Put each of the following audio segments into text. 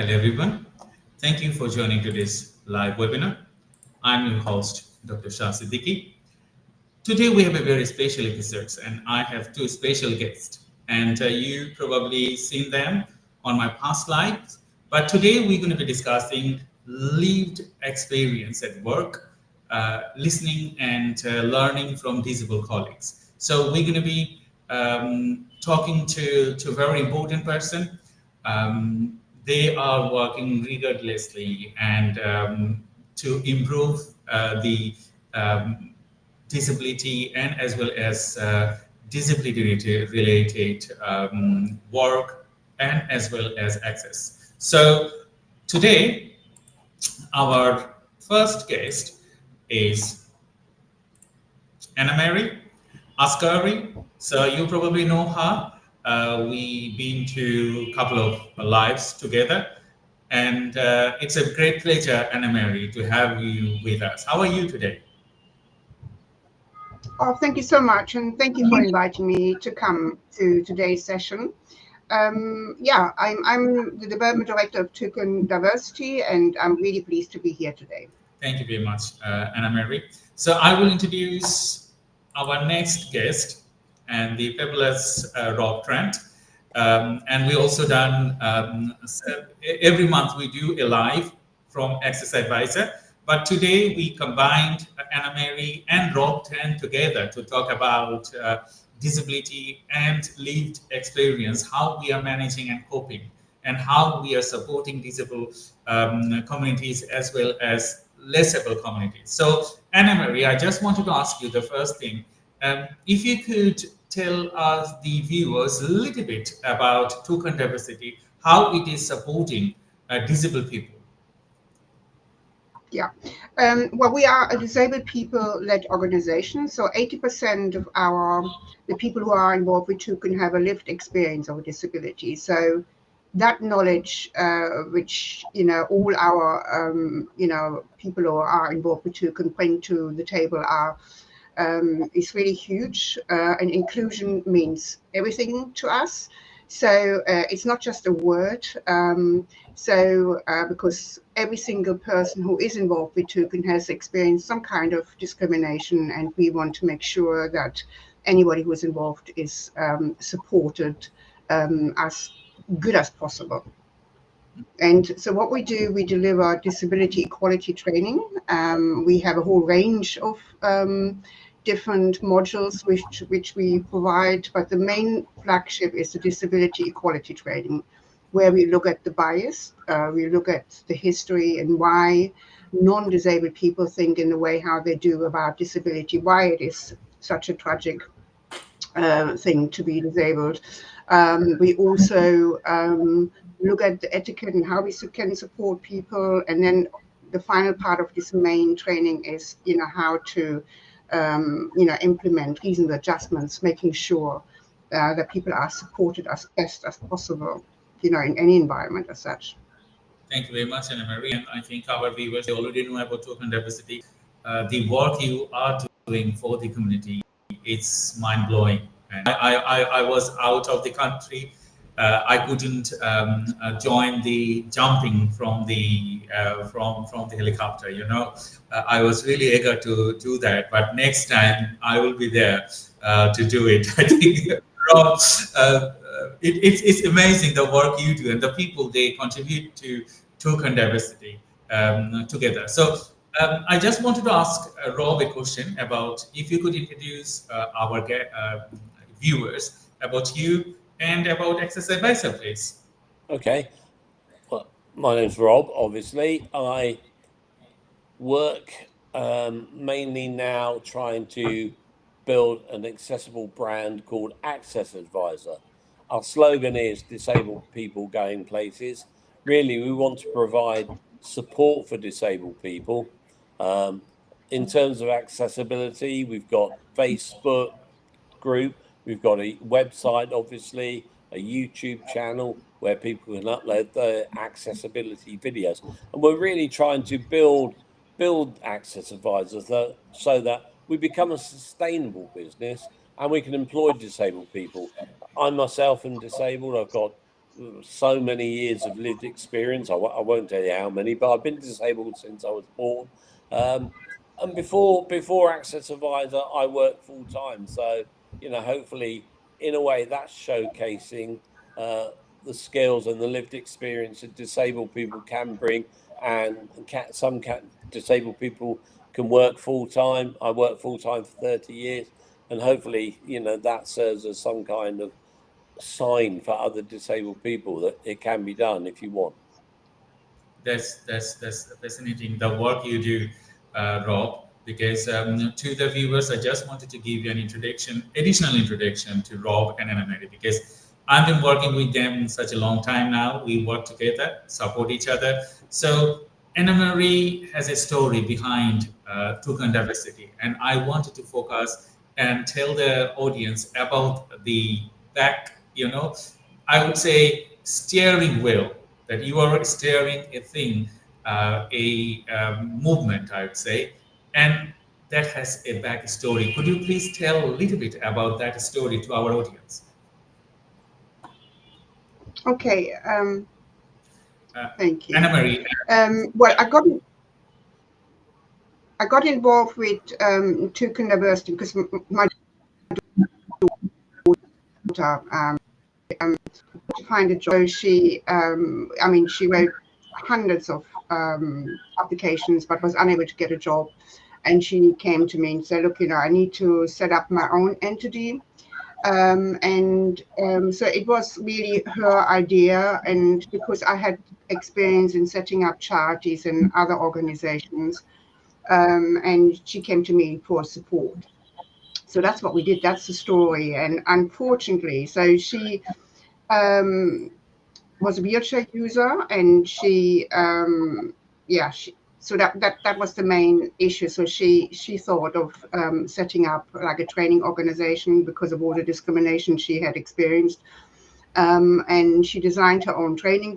Hello everyone. Thank you for joining today's live webinar. I'm your host, Dr. 𝗘𝘃𝗲𝐻 𝗂. Today we have a very special episode and I have two special guests. And you probably seen them on my past lives. But today we're going to be discussing lived experience at work, listening and learning from disabled colleagues. So we're going to be talking to a very important person. They are working rigorously and to improve the disability and as well as disability-related work and as well as access. So today, our first guest is Anna-Mary Ascari. So you probably know her. We've been to a couple of lives together, and it's a great pleasure, Anna-Mary, to have you with us. How are you today? Oh, thank you so much, and thank you for inviting me to come to today's session. Yeah, I'm the Development Director of Toucan Diversity, and I'm really pleased to be here today. Thank you very much, Anna-Mary. So I will introduce our next guest, and the fabulous Rob Trent. And we also done, every month we do a live from Access Advisor. But today we combined Anna-Mary and Rob Trent together to talk about disability and lived experience, how we are managing and coping, and how we are supporting disabled communities as well as less able communities. So Anna-Mary, I just wanted to ask you the first thing. If you could tell us, the viewers, a little bit about Toucan Diversity, how it is supporting disabled people. Yeah, well, we are a disabled people-led organization. So 80% of the people who are involved with Toucan have a lived experience of a disability. So that knowledge, which all our people who are involved with Toucan bring to the table is really huge, and inclusion means everything to us. So it's not just a word. Because every single person who is involved with Toucan has experienced some kind of discrimination, and we want to make sure that anybody who is involved is supported as good as possible. And so what we do, we deliver disability equality training. We have a whole range of different modules which we provide, but the main flagship is the disability equality training, where we look at the bias, we look at the history and why non-disabled people think in the way how they do about disability, why it is such a tragic thing to be disabled. We also look at the etiquette and how we can support people. And then the final part of this main training is, how to, implement reasonable adjustments, making sure that people are supported as best as possible, in any environment as such. Thank you very much, Anna-Mary. And I think our viewers already know about Toucan Diversity. The work you are doing for the community, it's mind-blowing. And I was out of the country. I couldn't join the jumping from the helicopter. I was really eager to do that, but next time I will be there to do it. I think Rob, it's amazing the work you do and the people they contribute to Toucan Diversity together. So I just wanted to ask Rob a question about if you could introduce our viewers about you and about Access Advisor, please. Okay. Well, my name's Rob, obviously. I work mainly now trying to build an accessible brand called Access Advisor. Our slogan is disabled people going places. Really, we want to provide support for disabled people. In terms of accessibility, we've got Facebook group, we've got a website, obviously, a YouTube channel where people can upload their accessibility videos. And we're really trying to build Access Advisors so that we become a sustainable business and we can employ disabled people. I myself am disabled. I've got so many years of lived experience. I won't tell you how many, but I've been disabled since I was born. And before Access Advisor, I worked full time. So, hopefully, in a way, that's showcasing the skills and the lived experience that disabled people can bring. And some disabled people can work full time. I worked full time for 30 years. And hopefully, that serves as some kind of sign for other disabled people that it can be done if you want. That's fascinating, the work you do, Rob, because to the viewers, I just wanted to give you an additional introduction to Rob and Anna Mary, because I've been working with them such a long time now. We work together, support each other. So Anna Mary has a story behind Toucan Diversity, and I wanted to focus and tell the audience about the back, I would say steering wheel, that you are steering a thing, a movement, I would say, and that has a back story. Could you please tell a little bit about that story to our audience? Okay. Thank you. Anna Mary. Well, I got involved with Toucan Diversity because my daughter to find a job. So she wrote hundreds of applications, but was unable to get a job. And she came to me and said, look, I need to set up my own entity. So it was really her idea. And because I had experience in setting up charities and other organizations, and she came to me for support. So that's what we did. That's the story. And unfortunately, so she was a wheelchair user, and so that was the main issue. So she thought of setting up like a training organization because of all the discrimination she had experienced. And she designed her own training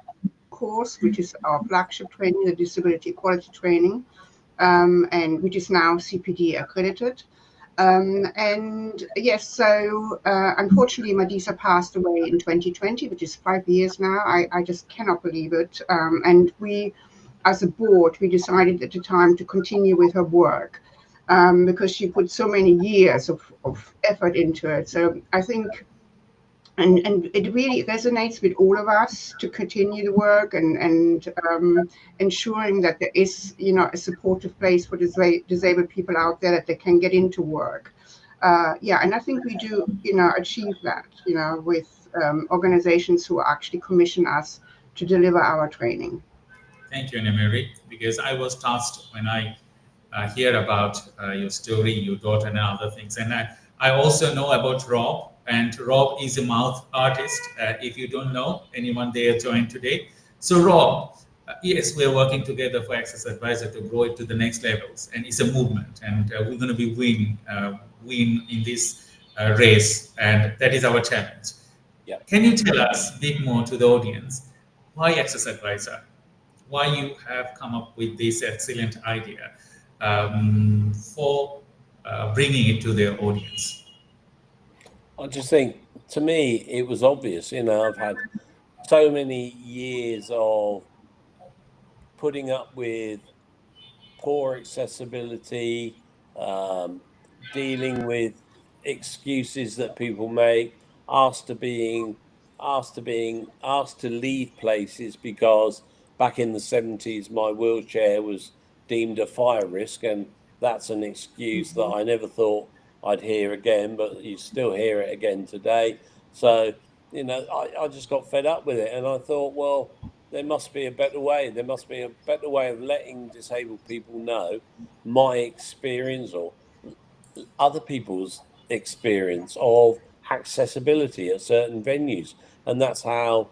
course, which is our flagship training, the Disability Equality Training, and which is now CPD accredited. And yes, so unfortunately, Madisa passed away in 2020, which is 5 years now. I just cannot believe it. And we, as a board, we decided at the time to continue with her work because she put so many years of effort into it. So I think, and it really resonates with all of us to continue the work and ensuring that there is, a supportive place for disabled people out there, that they can get into work. And I think we do, achieve that, with organizations who actually commission us to deliver our training. Thank you, Anna Mary, because I was tasked when I hear about your story, your daughter and other things. And I also know about Rob, and Rob is a mouth artist. If you don't know, anyone there joined today. So Rob, yes, we're working together for Access Advisor to grow it to the next levels. And it's a movement, and we're going to be win in this race. And that is our challenge. Yeah. Can you tell us a bit more to the audience, why Access Advisor? Why you have come up with this excellent idea for bringing it to their audience? I just think, to me, it was obvious. I've had so many years of putting up with poor accessibility, dealing with excuses that people make, asked to leave places because back in the 70s my wheelchair was deemed a fire risk, and that's an excuse that I never thought I'd hear again, but you still hear it again today. So, I just got fed up with it, and I thought, well, there must be a better way. There must be a better way of letting disabled people know my experience or other people's experience of accessibility at certain venues. And that's how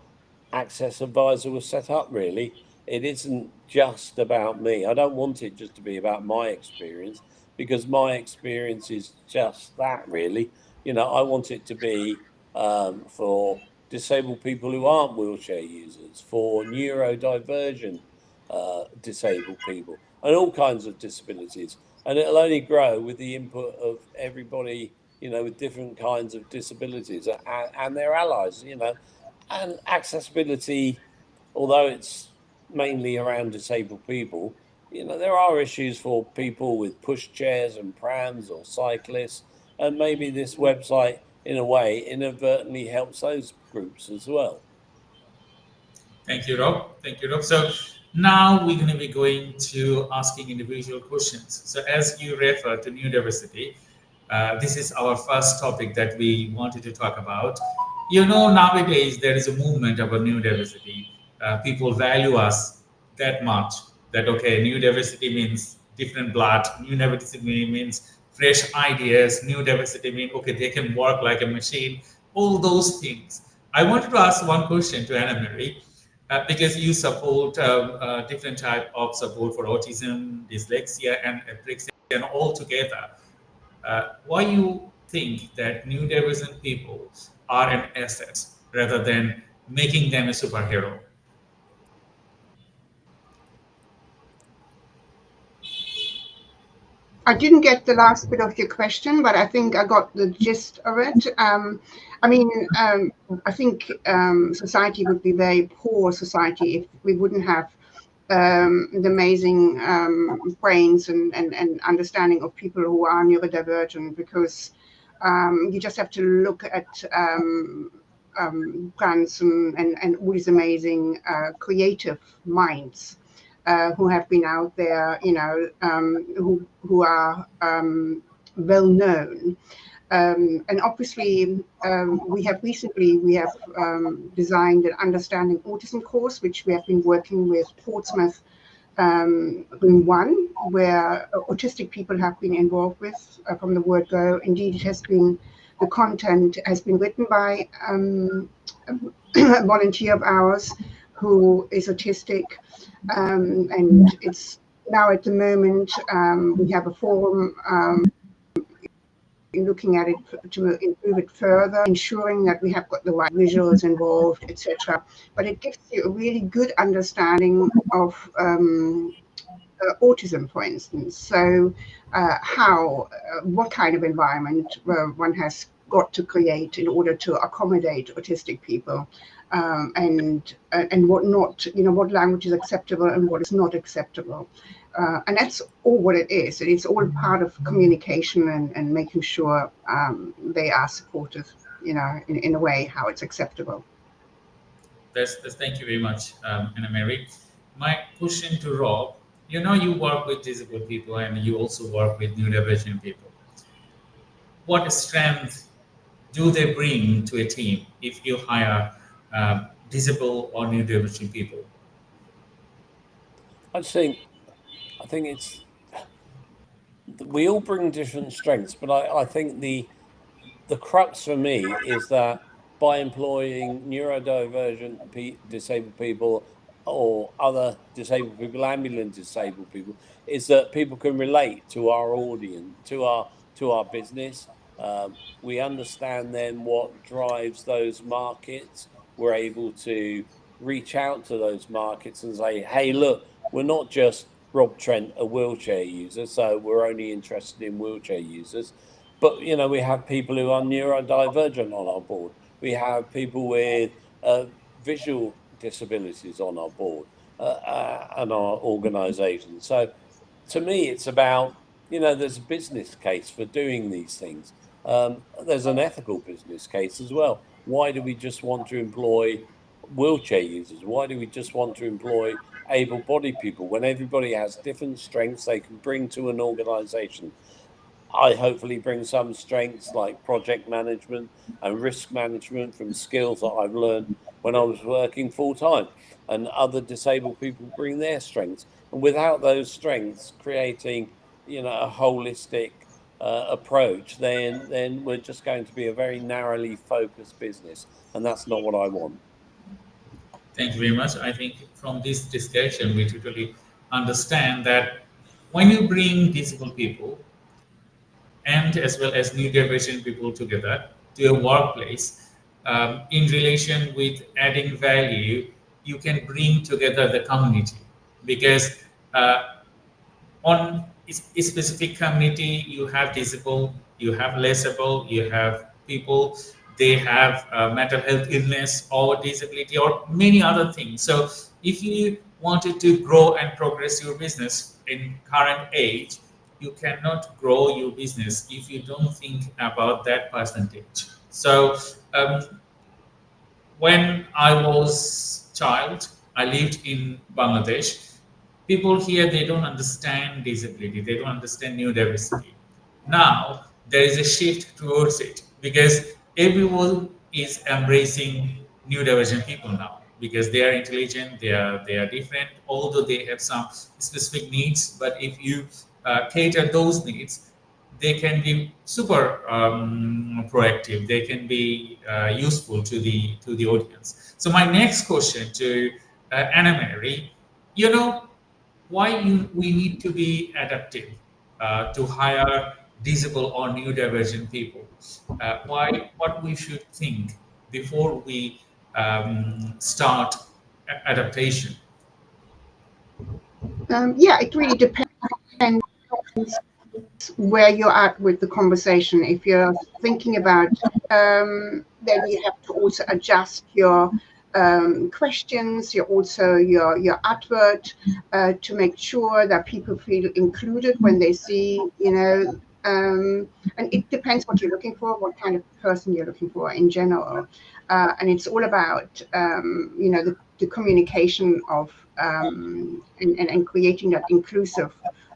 Access Advisor was set up, really. It isn't just about me. I don't want it just to be about my experience, because my experience is just that, really. I want it to be for disabled people who aren't wheelchair users, for neurodivergent disabled people, and all kinds of disabilities. And it'll only grow with the input of everybody, with different kinds of disabilities and their allies, And accessibility, although it's mainly around disabled people, there are issues for people with pushchairs and prams or cyclists, and maybe this website, in a way, inadvertently helps those groups as well. Thank you, Rob. Thank you, Rob. So now we're going to be going to asking individual questions. So as you refer to neurodiversity, this is our first topic that we wanted to talk about. Nowadays there is a movement about neurodiversity. People value us that much that, okay, neurodiversity means different blood, neurodiversity means fresh ideas, neurodiversity means, okay, they can work like a machine, all those things. I wanted to ask one question to Anna Marie. Because you support different type of support for autism, dyslexia, and apraxia, and all together. Why you think that neurodivergent people are an asset rather than making them a superhero? I didn't get the last bit of your question, but I think I got the gist of it. I think society would be a very poor society if we wouldn't have the amazing brains and understanding of people who are neurodivergent, because you just have to look at grants and all these amazing creative minds who have been out there, who are well known. And obviously, we have designed an Understanding Autism course, which we have been working with Portsmouth in one, where autistic people have been involved with from the word go. Indeed, the content has been written by a volunteer of ours who is autistic, and it's now at the moment we have a forum looking at it to improve it further, ensuring that we have got the right visuals involved, etc. But it gives you a really good understanding of autism, for instance. So what kind of environment one has got to create in order to accommodate autistic people, and what not, what language is acceptable and what is not acceptable. And that's all what it is. It's all part of communication and making sure they are supported, in a way how it's acceptable. Thank you very much, Anna Marie. My question to Rob, you work with disabled people and you also work with neurodivergent people. What strength do they bring to a team if you hire disabled or neurodivergent people? I think it's, we all bring different strengths, but I think the crux for me is that by employing neurodivergent disabled people or other disabled people, ambulant disabled people, is that people can relate to our audience, to our business. We understand then what drives those markets. We're able to reach out to those markets and say, hey, look, we're not just Rob Trent, a wheelchair user, so we're only interested in wheelchair users. But, we have people who are neurodivergent on our board. We have people with visual disabilities on our board and our organisation. So to me, it's about, there's a business case for doing these things. There's an ethical business case as well. Why do we just want to employ wheelchair users? Why do we just want to employ able-bodied people when everybody has different strengths they can bring to an organisation? I hopefully bring some strengths like project management and risk management from skills that I've learned when I was working full-time, and other disabled people bring their strengths. And without those strengths, creating, a holistic approach, then we're just going to be a very narrowly focused business, and that's not what I want. Thank you very much. I think from this discussion, we totally understand that when you bring disabled people and as well as neurodivergent people together to a workplace, in relation with adding value, you can bring together the community, because on a specific community, you have disabled, you have less able, you have people they have mental health illness or disability or many other things. So if you wanted to grow and progress your business in current age, you cannot grow your business if you don't think about that percentage. So when I was child, I lived in Bangladesh. People here, they don't understand disability, they don't understand neurodiversity. Now there is a shift towards it because everyone is embracing neurodivergent people now because they are intelligent, they are different, although they have some specific needs. But if you cater those needs, they can be super proactive. They can be useful to the audience. So my next question to Anna Mary, you know, we need to be adaptive to hire disabled or neurodivergent people. What we should think before we start adaptation. Yeah, it really depends where you're at with the conversation. If you're thinking about, then you have to also adjust your questions, your advert to make sure that people feel included when they see, you know, and it depends what you're looking for, what kind of person you're looking for in general. And it's all about, you know, the communication of and creating that inclusive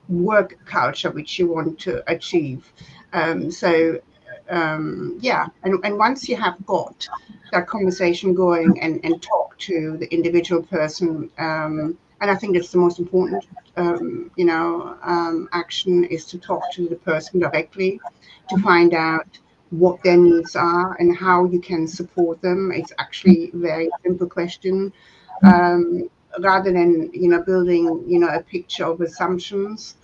work culture which you want to achieve. Yeah, and once you have got that conversation going and talk to the individual person, and I think that's the most important, you know, action is to talk to the person directly to find out what their needs are and how you can support them. It's actually a very simple question. Rather than, you know, building, you know, a picture of assumptions,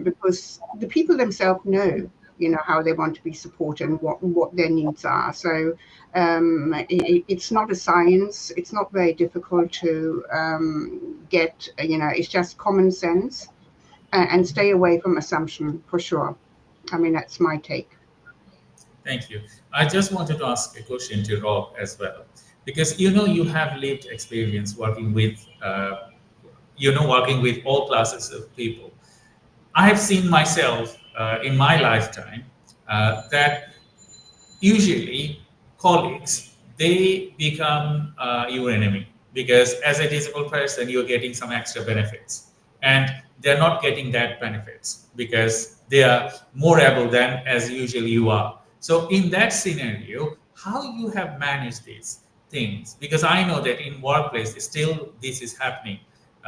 because the people themselves know, you know, how they want to be supported and what their needs are. So it's not a science. It's not very difficult to get, you know, it's just common sense, and stay away from assumption for sure. I mean, that's my take. Thank you. I just wanted to ask a question to Rob as well, because you know you have lived experience working with, working with all classes of people. I have seen myself in my lifetime that usually colleagues, they become your enemy because as a disabled person you're getting some extra benefits and they're not getting that benefits because they are more able than as usual you are. So in that scenario, how you have managed these things? Because I know that in workplace still this is happening.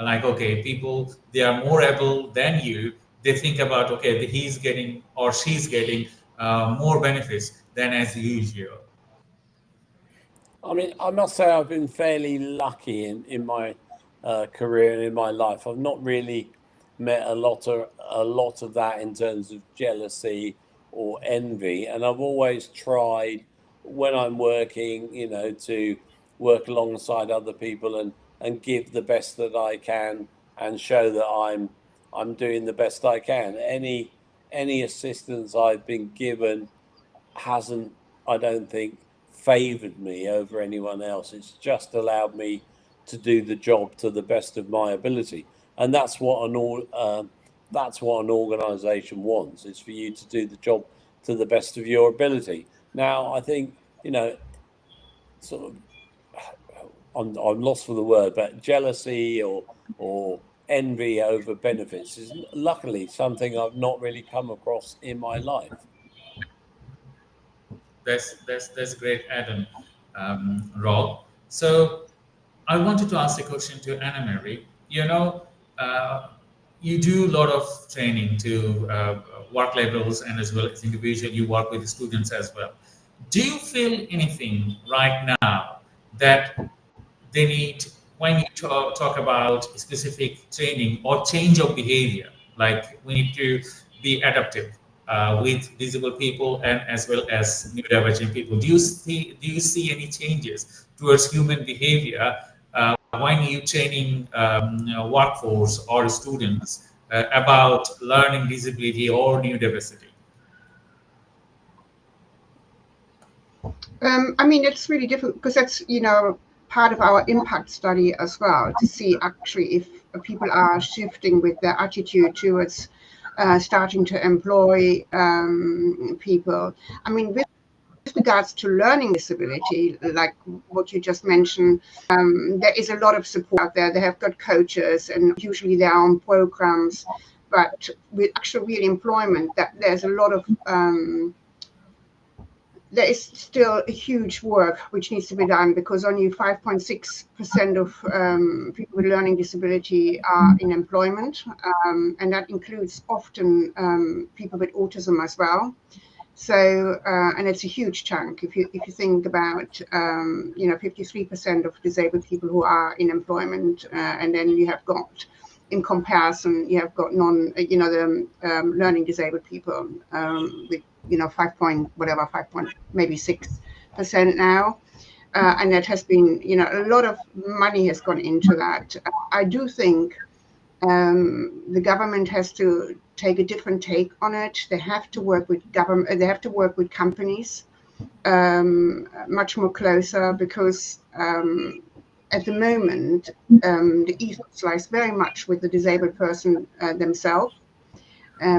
Like, okay, people, they are more able than you. They think about, okay, he's getting or she's getting more benefits than as usual. I mean, I must say I've been fairly lucky in my career and in my life. I've not really met a lot of that in terms of jealousy or envy, and I've always tried when I'm working, you know, to work alongside other people and give the best that I can and show that I'm doing the best I can. Any assistance I've been given hasn't, I don't think, favored me over anyone else. It's just allowed me to do the job to the best of my ability, and that's what an organization wants. It's for you to do the job to the best of your ability. Now, I think, you know, sort of, I'm lost for the word, but jealousy or envy over benefits is luckily something I've not really come across in my life. That's great, Adam, Rob. So I wanted to ask a question to Anna Mary. You know, you do a lot of training to work levels and as well as individual. You work with students as well. Do you feel anything right now that they need when you talk about specific training or change of behavior? Like we need to be adaptive with disabled people and as well as neurodivergent people. Do you see any changes towards human behavior when you training workforce or students about learning disability or neurodiversity? I mean, it's really difficult because that's, part of our impact study as well, to see actually if people are shifting with their attitude towards starting to employ people. I mean, with regards to learning disability, like what you just mentioned, there is a lot of support out there. They have got coaches, and usually they are on programs. But with actual real employment, that there's a lot of there is still a huge work which needs to be done, because only 5.6% of people with learning disability are in employment, and that includes often people with autism as well. So, and it's a huge chunk. If you think about, 53% of disabled people who are in employment, and then you have got, in comparison, you have got learning disabled people with 5.6% now, and that has been, a lot of money has gone into that. I do think the government has to take a different take on it. They have to work with government. They have to work with companies much more closer, because at the moment the ethos lies very much with the disabled person themselves.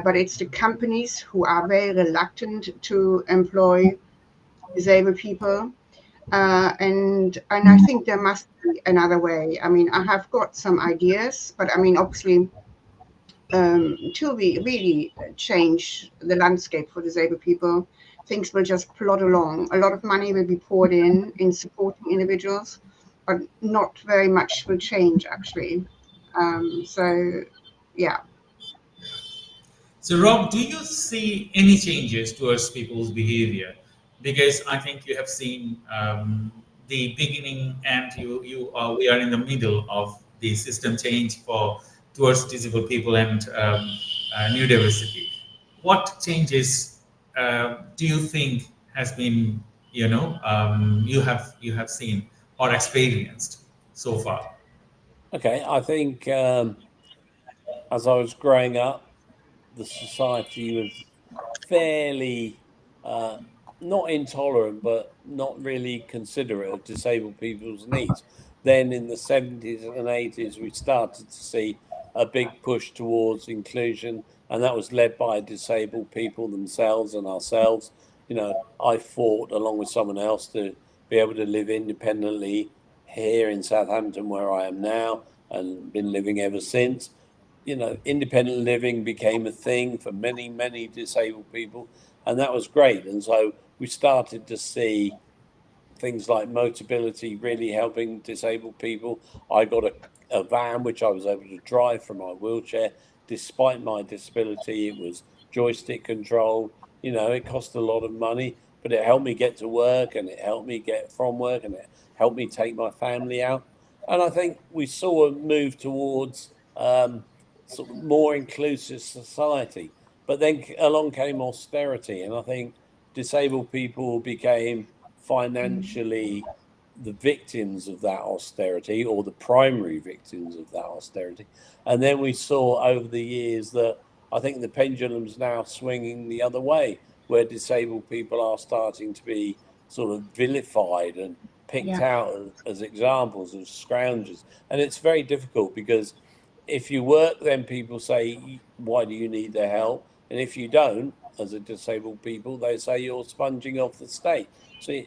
But it's the companies who are very reluctant to employ disabled people, and I think there must be another way. I mean, I have got some ideas, but I mean, obviously, till we really change the landscape for disabled people, things will just plod along. A lot of money will be poured in supporting individuals, but not very much will change actually. So, yeah. So, Rob, do you see any changes towards people's behavior? Because I think you have seen the beginning, and we are in the middle of the system change towards disabled people and new diversity. What changes do you think has been you have seen or experienced so far? Okay, I think as I was growing up, the society was fairly not intolerant, but not really considerate of disabled people's needs. Then in the 70s and 80s, we started to see a big push towards inclusion, and that was led by disabled people themselves and ourselves. I fought along with someone else to be able to live independently here in Southampton, where I am now, and been living ever since. Independent living became a thing for many, many disabled people, and that was great. And so we started to see things like Motability really helping disabled people. I got a van which I was able to drive from my wheelchair. Despite my disability, it was joystick controlled. It cost a lot of money, but it helped me get to work, and it helped me get from work, and it helped me take my family out. And I think we saw a move towards sort of more inclusive society. But then along came austerity, and I think disabled people became financially the victims of that austerity, or the primary victims of that austerity. And then we saw over the years that I think the pendulum's now swinging the other way, where disabled people are starting to be sort of vilified and picked out as examples of scroungers. And it's very difficult, because if you work, then people say, why do you need their help? And if you don't, as a disabled people, they say you're sponging off the state. So, I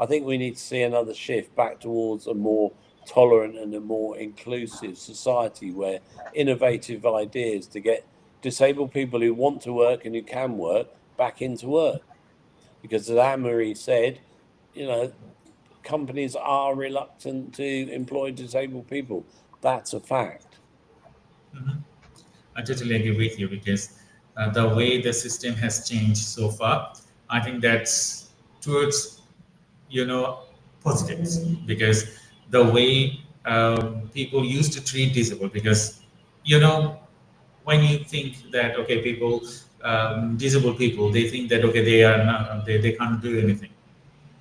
think we need to see another shift back towards a more tolerant and a more inclusive society, where innovative ideas to get disabled people who want to work and who can work back into work. Because as Anne-Marie said, companies are reluctant to employ disabled people. That's a fact. Mm-hmm. I totally agree with you, because the way the system has changed so far, I think that's towards positives, because the way people used to treat disabled, because when you think that people, disabled people, they think that they are not, they can't do anything,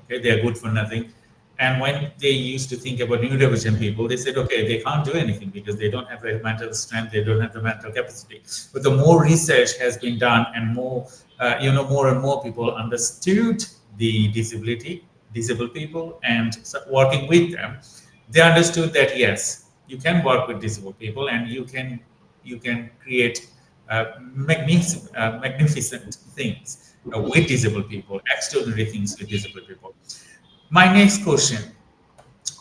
they are good for nothing. And when they used to think about neurodivergent people, they said, okay, they can't do anything because they don't have the mental strength, they don't have the mental capacity. But the more research has been done and more, more and more people understood the disabled people and working with them, they understood that yes, you can work with disabled people and you can create magnificent things with disabled people, extraordinary things with disabled people. My next question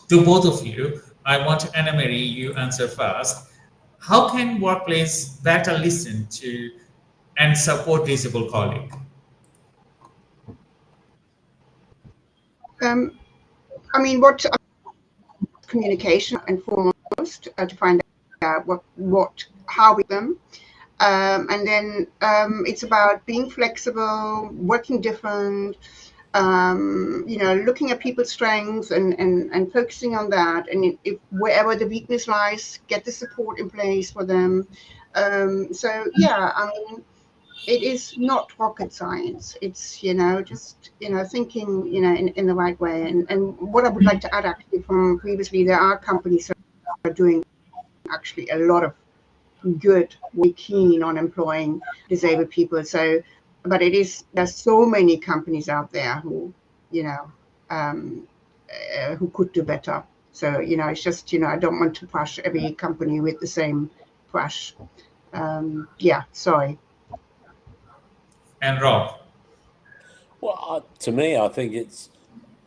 to both of you, I want Anna Marie, you answer first. How can workplace better listen to and support disabled colleagues? I mean, what communication and foremost to find out how we them. And then it's about being flexible, working different, looking at people's strengths and focusing on that. And if wherever the weakness lies, get the support in place for them. So yeah, I mean, it is not rocket science. It's, just, thinking, in the right way. And what I would like to add actually from previously, there are companies that are doing actually a lot of good, we're keen on employing disabled people. So, but there's so many companies out there who, who could do better. So, it's just, I don't want to push every company with the same brush. Yeah, sorry. And Rob? Well, to me, I think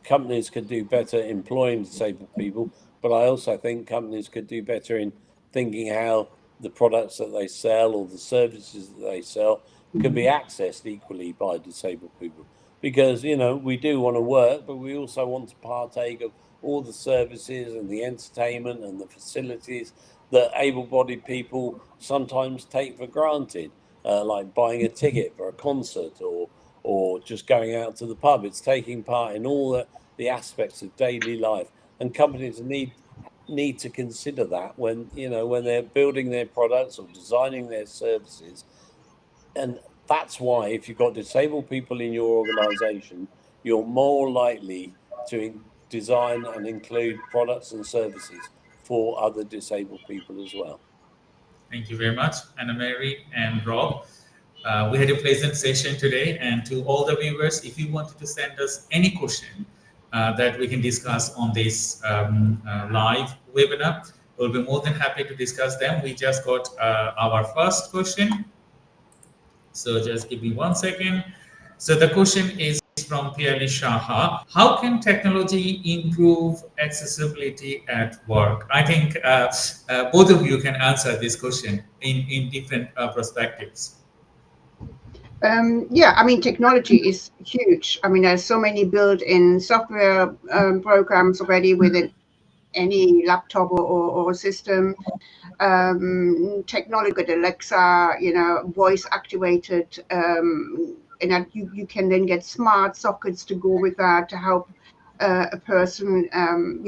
companies could do better employing disabled people, but I also think companies could do better in thinking how the products that they sell or the services that they sell can be accessed equally by disabled people. Because, we do want to work, but we also want to partake of all the services and the entertainment and the facilities that able-bodied people sometimes take for granted, like buying a ticket for a concert or just going out to the pub. It's taking part in all the aspects of daily life, and companies need to consider that when they're building their products or designing their services. And that's why if you've got disabled people in your organization, you're more likely to design and include products and services for other disabled people as well. Thank you very much, Anna Marie and Rob. We had a pleasant session today, and to all the viewers, if you wanted to send us any question that we can discuss on this live webinar, we'll be more than happy to discuss them. We just got our first question. So just give me 1 second. So the question is from 𝗘𝘃𝗲 𝐵𝐵. How can technology improve accessibility at work? I think both of you can answer this question in different perspectives. Yeah, I mean, technology is huge. I mean, there's so many built-in software programs already within any laptop or system. Technology with Alexa, voice activated, and that you can then get smart sockets to go with that to help a person, and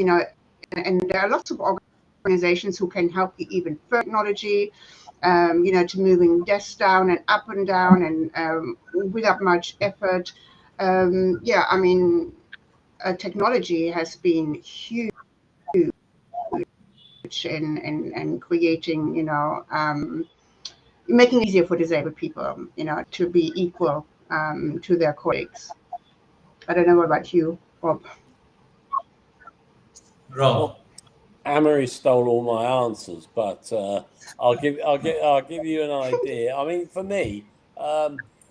there are lots of organizations who can help you even further technology, to moving desks down and up and down and without much effort. Yeah, I mean, technology has been huge in creating, making it easier for disabled people, to be equal to their colleagues. I don't know about you, Rob. Rob. Anne-Marie stole all my answers, but I'll give you an idea. I mean, for me,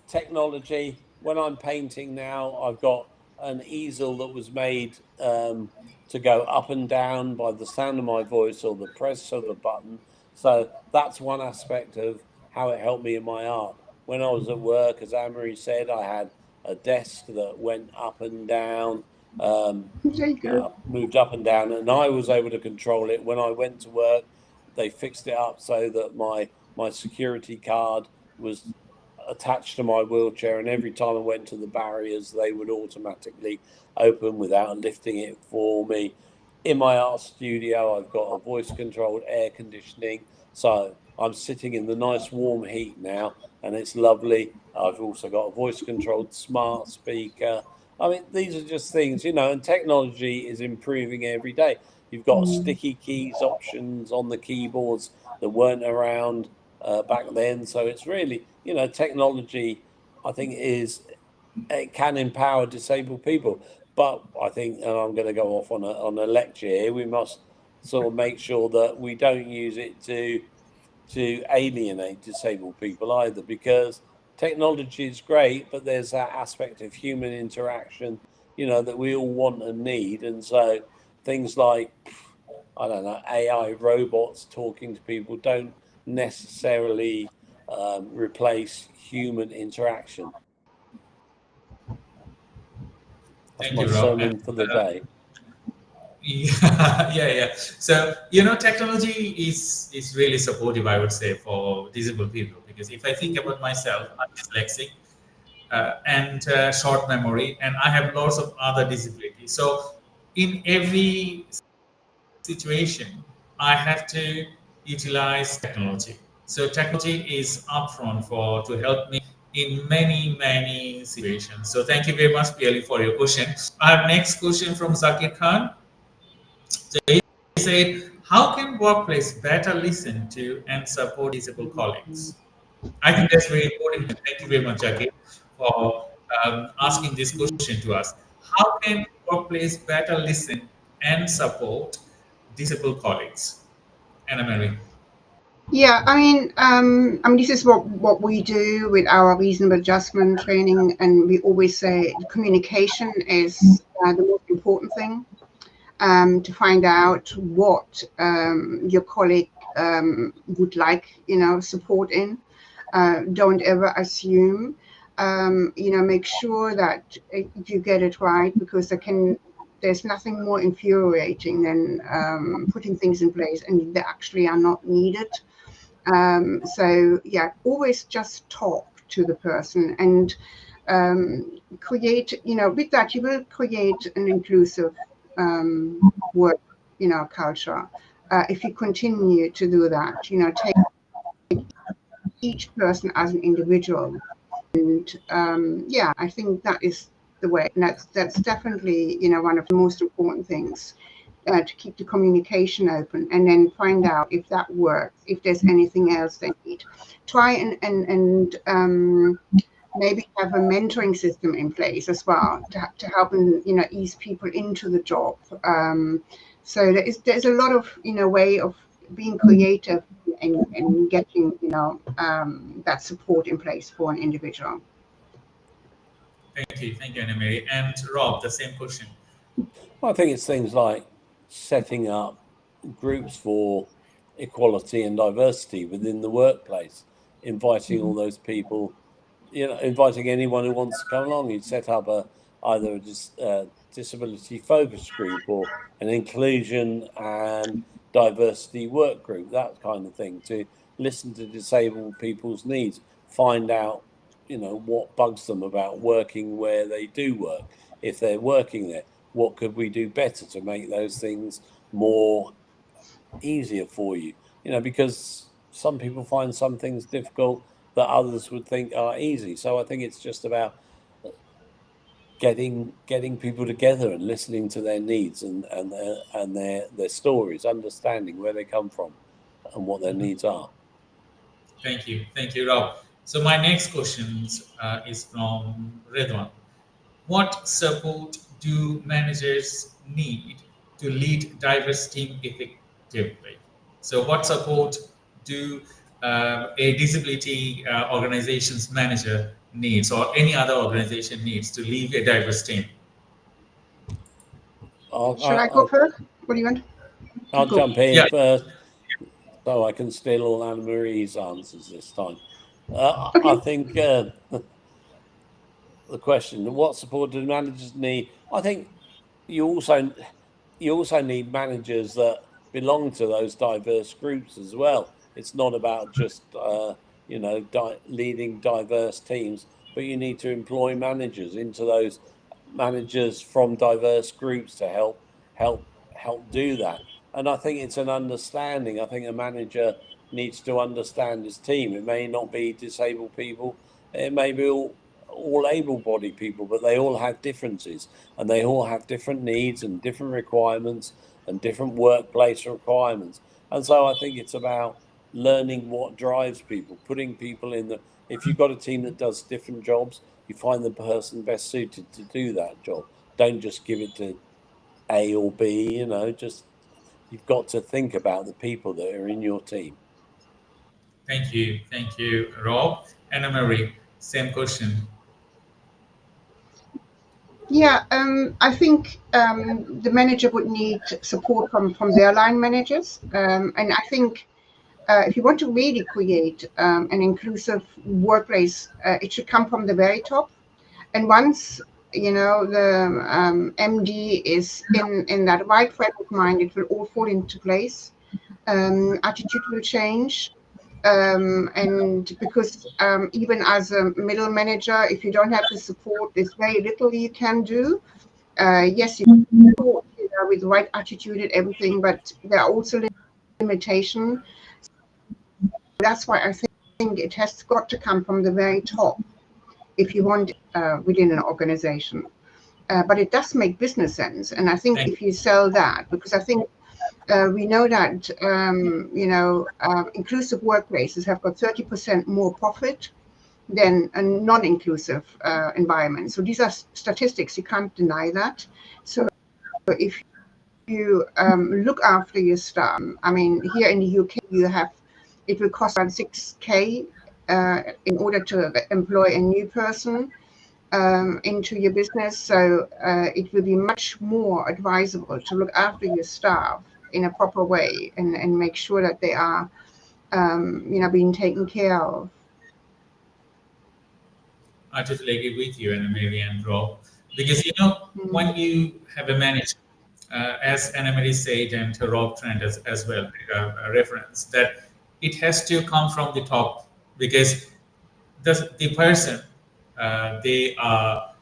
technology. When I'm painting now, I've got an easel that was made to go up and down by the sound of my voice or the press of the button. So that's one aspect of how it helped me in my art. When I was at work, as Anne-Marie said, I had a desk that went up and down. Moved up and down, and I was able to control it. When I went to work, they fixed it up so that my security card was attached to my wheelchair, and every time I went to the barriers, they would automatically open without lifting it for me. In my art studio, I've got a voice controlled air conditioning, so I'm sitting in the nice warm heat now, and it's lovely. I've also got a voice controlled smart speaker. I mean, these are just things, you know, and technology is improving every day. You've got sticky keys options on the keyboards that weren't around back then. So it's really, you know, technology, I think, it can empower disabled people. But I think, and I'm going to go off on a lecture here, we must sort of make sure that we don't use it to alienate disabled people either, because technology is great, but there's that aspect of human interaction, you know, that we all want and need. And so things like, I don't know, AI robots talking to people don't necessarily replace human interaction. That's Thank my you, Rob. sermon for the day. Yeah. So, you know, technology is really supportive, I would say, for disabled people, because if I think about myself, I'm dyslexic and short memory, and I have lots of other disabilities. So in every situation, I have to utilize technology. So technology is upfront to help me in many situations. So thank you very much, Piali, for your question. I have next question from Zakir Khan. So he said, how can workplace better listen to and support disabled colleagues? I think that's very important. Thank you very much, Zakir, for asking this question to us. How can workplace better listen and support disabled colleagues? Anna Mary. Yeah, I mean, this is what we do with our reasonable adjustment training, and we always say communication is the most important thing. To find out what your colleague would like, you know, support in. Don't ever assume. You know, make sure that you get it right, because there's nothing more infuriating than putting things in place and they actually are not needed. So yeah, always just talk to the person and create, you know, with that you will create an inclusive work, you know, culture. If you continue to do that, you know, take each person as an individual, and yeah, I think that is the way. And that's definitely, you know, one of the most important things. To keep the communication open, and then find out if that works, if there's anything else they need. Try and maybe have a mentoring system in place as well to help and, you know, ease people into the job. So there's a lot of, you know, way of being creative and getting, you know, that support in place for an individual. Thank you, Anna Mary. And Rob, the same question. Well, I think it's things like setting up groups for equality and diversity within the workplace, inviting all those people, you know, inviting anyone who wants to come along. You'd set up either a disability focus group or an inclusion and diversity work group, that kind of thing, to listen to disabled people's needs, find out, you know, what bugs them about working where they do work. If they're working there, what could we do better to make those things more easier for you? You know, because some people find some things difficult that others would think are easy. So I think it's just about getting people together and listening to their needs and their stories, understanding where they come from and what their needs are. Thank you, Rob. So my next question is from Redwan. What support do managers need to lead diverse team effectively? So what support do a disability organization's manager needs, or any other organization needs, to lead a diverse team? Should I go first? What do you want? I'll jump in first, so I can steal all Anna Marie's answers this time. Okay. I think the question, what support do managers need? I think you also need managers that belong to those diverse groups as well. It's not about just you know, leading diverse teams, but you need to employ managers into those managers from diverse groups to help do that. And I think it's an understanding. I think a manager needs to understand his team. It may not be disabled people. It may be all all able-bodied people, but they all have differences, and they all have different needs and different requirements and different workplace requirements. And so I think it's about learning what drives people, putting people in the, if you've got a team that does different jobs, you find the person best suited to do that job. Don't just give it to A or B, you know, just, you've got to think about the people that are in your team. Thank you, Rob. Anna Marie, same question. Yeah, I think the manager would need support from their line managers, and I think if you want to really create an inclusive workplace, it should come from the very top. And once you know the MD is in that right frame of mind, it will all fall into place. Attitude will change. And because even as a middle manager, if you don't have the support, there's very little you can do. Yes, you can support, you know, with the right attitude and everything, but there are also limitations. That's why I think it has got to come from the very top if you want within an organization. But it does make business sense, and I think if you sell that, because I think we know that you know, inclusive workplaces have got 30% more profit than a non-inclusive environment. So these are statistics, you can't deny that. So if you look after your staff, I mean, here in the UK, you have, it will cost around 6K in order to employ a new person into your business. So it will be much more advisable to look after your staff in a proper way and make sure that they are, you know, being taken care of. I totally agree with you, Anna Marie and Rob, because you know, when you have a manager, as Anna Marie said and Rob Trent as well, reference that it has to come from the top, because the person, they are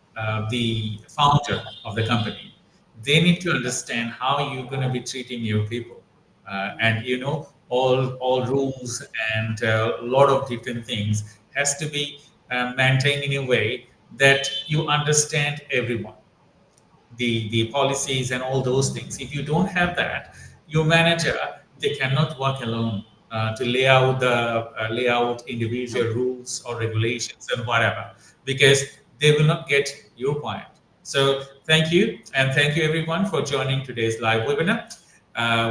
the founder of the company. They need to understand how you're going to be treating your people, and you know, all rules and a lot of different things has to be maintained in a way that you understand everyone, the policies and all those things. If you don't have that, your manager, they cannot work alone to lay out individual rules or regulations and whatever, because they will not get your point. So thank you, and thank you everyone for joining today's live webinar.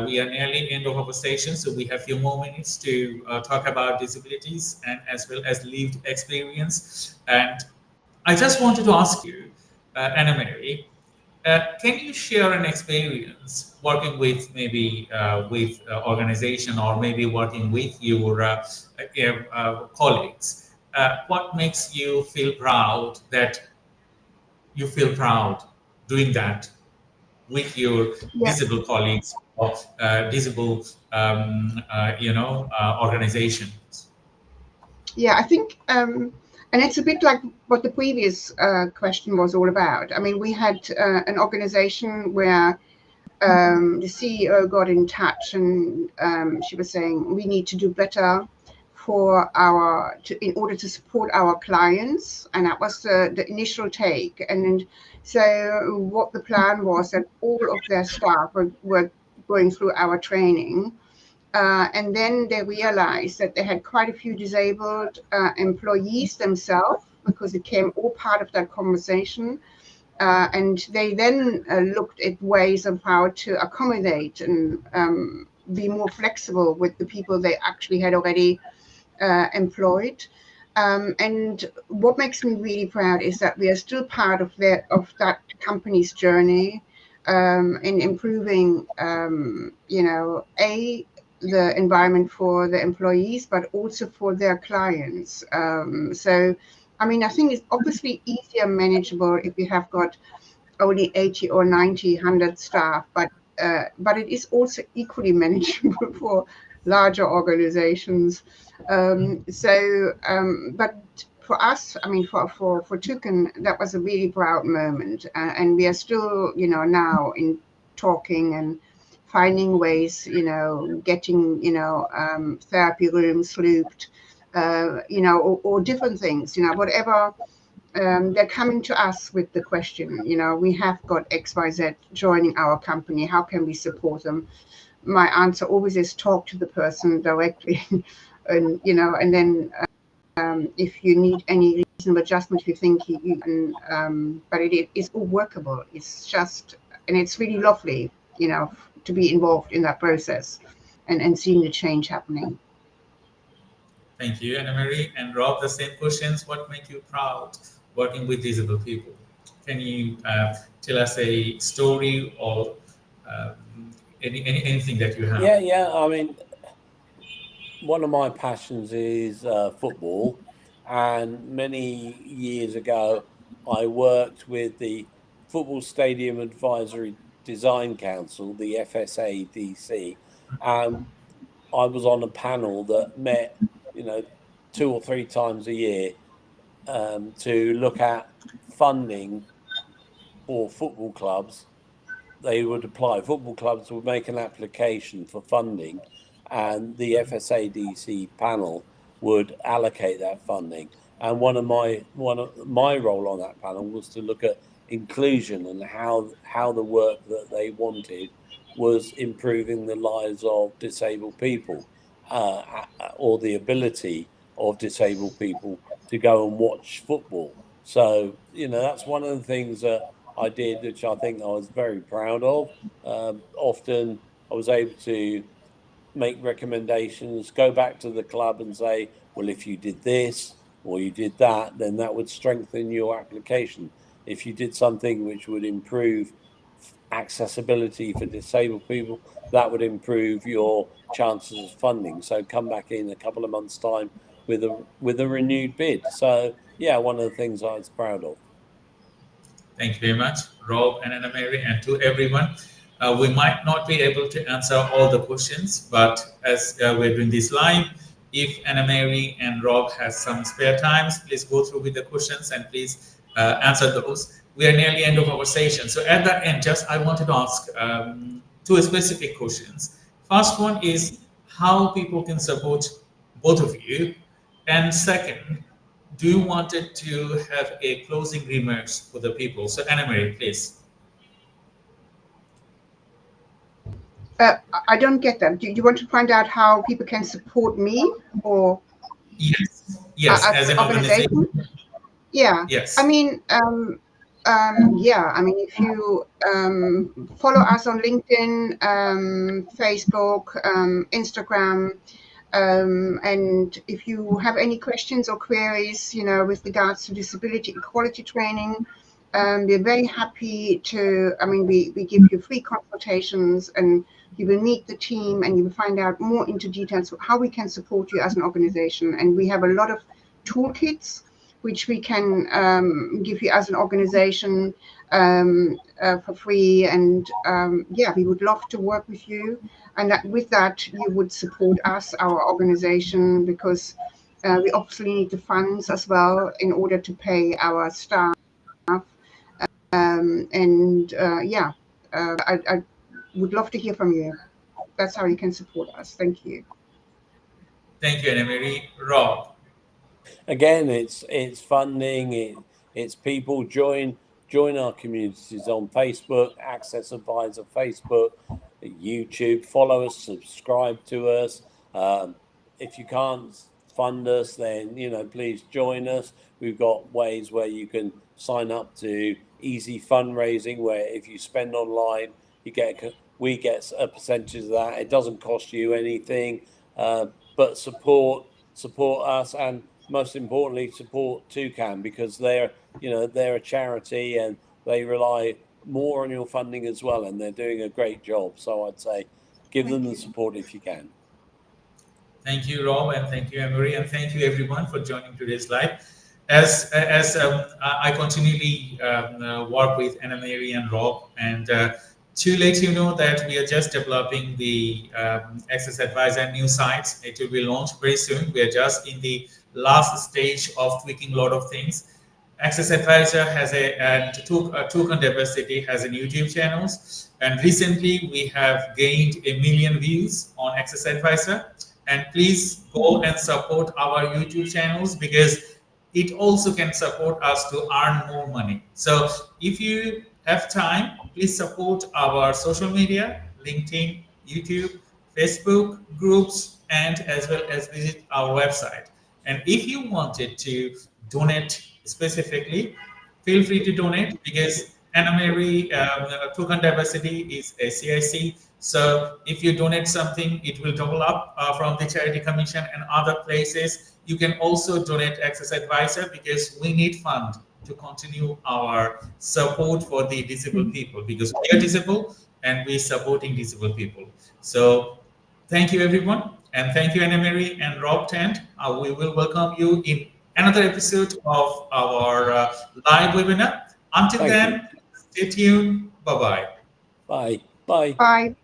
We are nearly end of our session, so we have a few more minutes to talk about disabilities and as well as lived experience. And I just wanted to ask you, Anna Marie, can you share an experience working with maybe with organization, or maybe working with your colleagues? What makes you feel proud that you feel proud doing that with your disabled colleagues or disabled, you know, organizations? Yeah, I think, and it's a bit like what the previous question was all about. I mean, we had an organization where the CEO got in touch, and she was saying we need to do better for in order to support our clients, and that was the initial take. And so what the plan was that all of their staff were going through our training. And then they realized that they had quite a few disabled employees themselves, because it came all part of that conversation. And they then looked at ways of how to accommodate and be more flexible with the people they actually had already employed. And what makes me really proud is that we are still part of that company's journey in improving, you know, the environment for the employees, but also for their clients. So, I mean, I think it's obviously easier manageable if you have got only 80 or 90, 100 staff, but it is also equally manageable for larger organizations. But for us, I mean, for Toucan, that was a really proud moment, and we are still, you know, now in talking and finding ways, you know, getting, you know, therapy rooms looped, you know, or different things, you know, whatever they're coming to us with the question, we have got XYZ joining our company. How can we support them? My answer always is talk to the person directly, and and then if you need any reasonable adjustment, if you think you can, but it is all workable. It's just, and it's really lovely, to be involved in that process and seeing the change happening. Thank you, Anna-Marie. And Rob, the same questions. What makes you proud working with disabled people? Can you tell us a story or anything that you have? Yeah. I mean, one of my passions is football, and many years ago, I worked with the Football Stadium Advisory Design Council, the FSADC, and I was on a panel that met, 2 or 3 times a year to look at funding for football clubs. They would apply. Football clubs would make an application for funding, and the FSADC panel would allocate that funding. And one of my role on that panel was to look at inclusion and how the work that they wanted was improving the lives of disabled people, or the ability of disabled people to go and watch football. So, that's one of the things that I did, which I think I was very proud of. Often I was able to make recommendations, go back to the club and say, well, if you did this or you did that, then that would strengthen your application. If you did something which would improve accessibility for disabled people, that would improve your chances of funding. So come back in a couple of months' time with a renewed bid. So yeah, one of the things I was proud of. Thank you very much, Rob and Anna-Marie, and to everyone. We might not be able to answer all the questions, but as we're doing this live, if Anna-Marie and Rob has some spare times, please go through with the questions and please answer those. We are nearly end of our session. So at the end, I wanted to ask 2 specific questions. First one is how people can support both of you. And second, do you want to have a closing remarks for the people? So Anna-Marie, please. I don't get them. Do you want to find out how people can support me, or yes, as an organization? Yeah. Yes. I mean, if you follow us on LinkedIn, Facebook, Instagram, and if you have any questions or queries, with regards to disability equality training, we're very happy to, we give you free consultations, and you will meet the team and you will find out more into details of how we can support you as an organization. And we have a lot of toolkits which we can give you as an organization for free. And we would love to work with you. And with that, you would support us, our organization, because we obviously need the funds as well in order to pay our staff. I would love to hear from you. That's how you can support us. Thank you. Thank you, Anna-Marie. Rob. Again, it's funding. It's people join our communities on Facebook, Access Advisor Facebook, YouTube. Follow us, subscribe to us. If you can't fund us, then please join us. We've got ways where you can sign up to easy fundraising, where if you spend online, we get a percentage of that. It doesn't cost you anything, but support us, and most importantly, support Toucan, because they're a charity and they rely more on your funding as well, and they're doing a great job. So I'd say give them the support if you can. Thank you, Rob, and thank you, Anna-Marie, and thank you everyone for joining today's live. As I continually work with Anna-Marie and Rob, and to let you know that we are just developing the Access Advisor new site. It will be launched very soon. We are just in the last stage of tweaking a lot of things. Access Advisor has Toucan Diversity has a YouTube channels, and recently we have gained 1 million views on Access Advisor. And please go and support our YouTube channels, because it also can support us to earn more money. So if you have time, please support our social media, LinkedIn, YouTube, Facebook groups, and as well as visit our website. And if you wanted to donate specifically, feel free to donate, because Anna Mary Toucan Diversity is a CIC. So if you donate something, it will double up from the Charity Commission and other places. You can also donate Access Advisor, because we need funds to continue our support for the disabled people, because we are disabled and we're supporting disabled people. So thank you, everyone. And thank you, Anna Mary and Rob Tent. We will welcome you in another episode of our live webinar. Until then, stay tuned. Bye-bye. Bye. Bye. Bye.